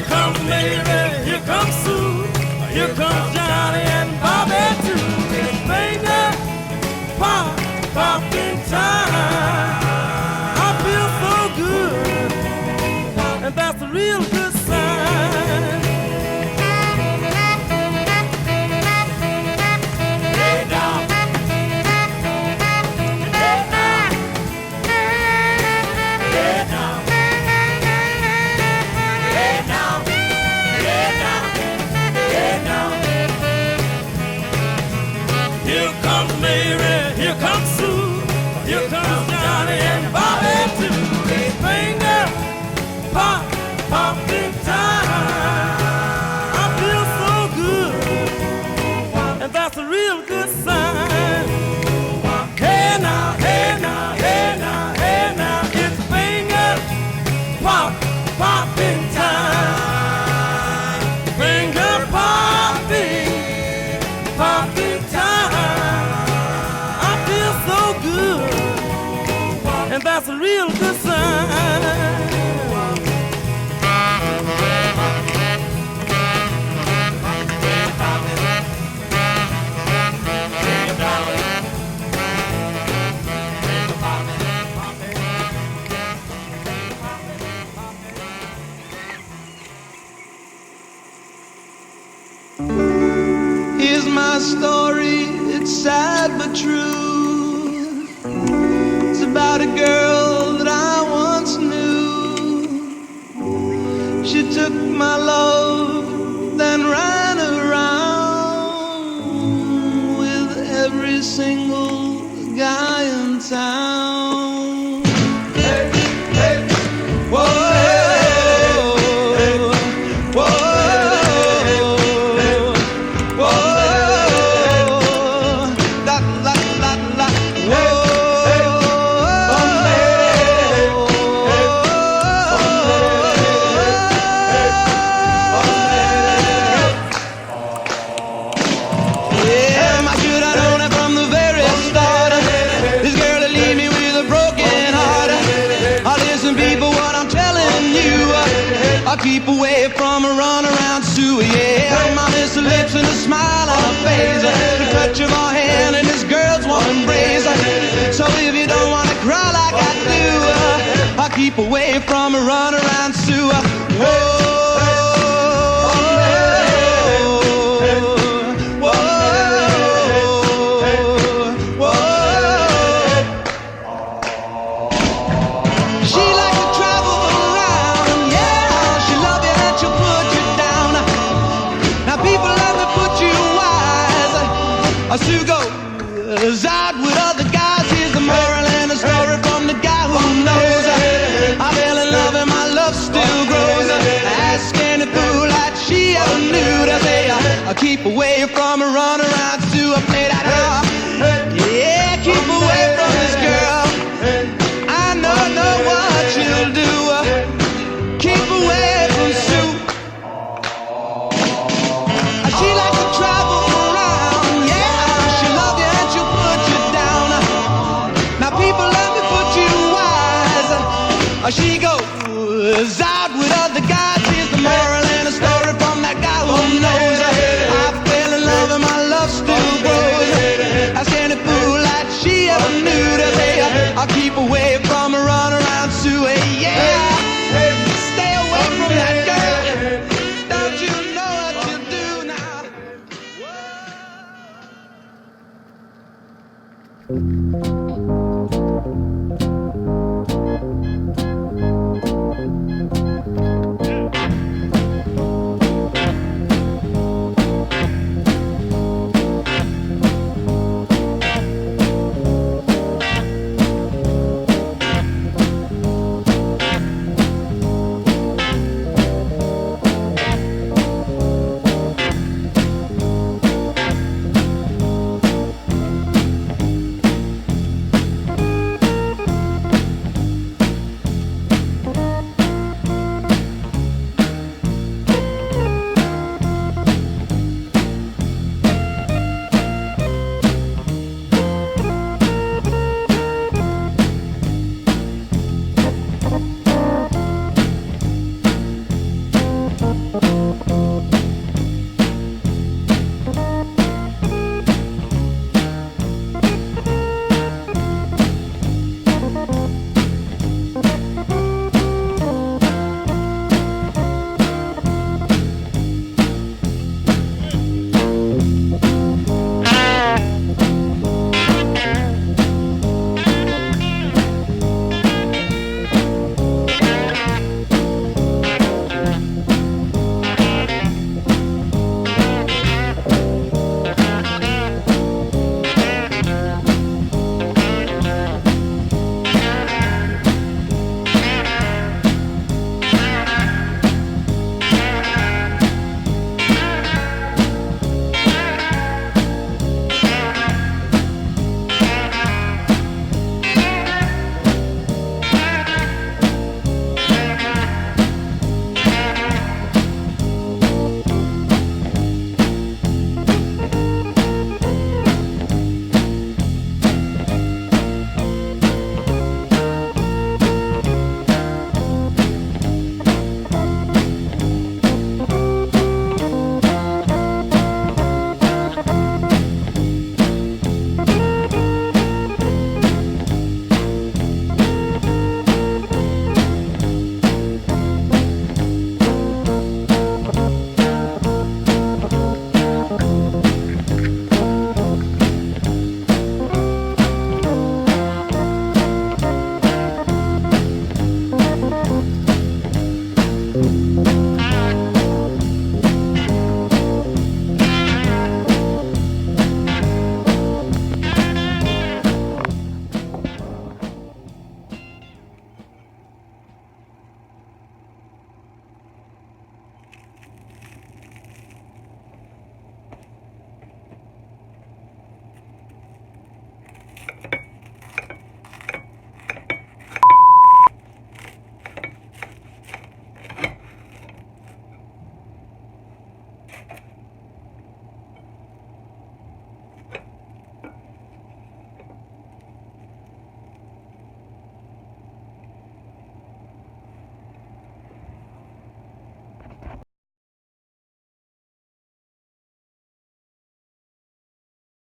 comes Mary, here comes Sue, here comes Johnny and Bobby too. It's finger pop, popping time. I feel so good, and that's a real good sign. Hey now, hey now, hey now, hey now, hey now, hey now. Here comes Mary, here comes Sue, here comes Johnny and Bobby too. Hey finger pop, popping time. I feel so good, and that's a real good sign. Hey now, hey now, hey now, hey now, it's finger pop, popping time. Finger popping, popping time. I feel so good, and that's a real good sign. Here's my story, it's sad but true. It's about a girl that I once knew. She took my love, then ran around with every single guy in town. Hey, hey, whoa, whoa. Keep away from a runaround Sue, yeah. My miss her lips and a smile on her face, the touch of her hand and this girl's warm embrace. So if you don't wanna cry like I do, I'll keep away from a runaround Sue. Whoa. Sue goes out with other guys. Here's the moral and a story from the guy who knows. I fell in love and my love still grows. Ask any fool that she ever knew to say I keep away from a runaround Sue. I play that out. Yeah, keep away from this girl. I know what she'll do. Keep away from Sue. She likes to travel around, yeah. She love you and she'll put you down. Now people let me put you wise. She goes out with other guys. Here's the moral and a story from that guy who knows. I fell in love and my love still grows. Ask any fool that she ever knew to say I'll keep away from a runaround Sue, yeah. Stay away from that girl. Don't you know what you do now?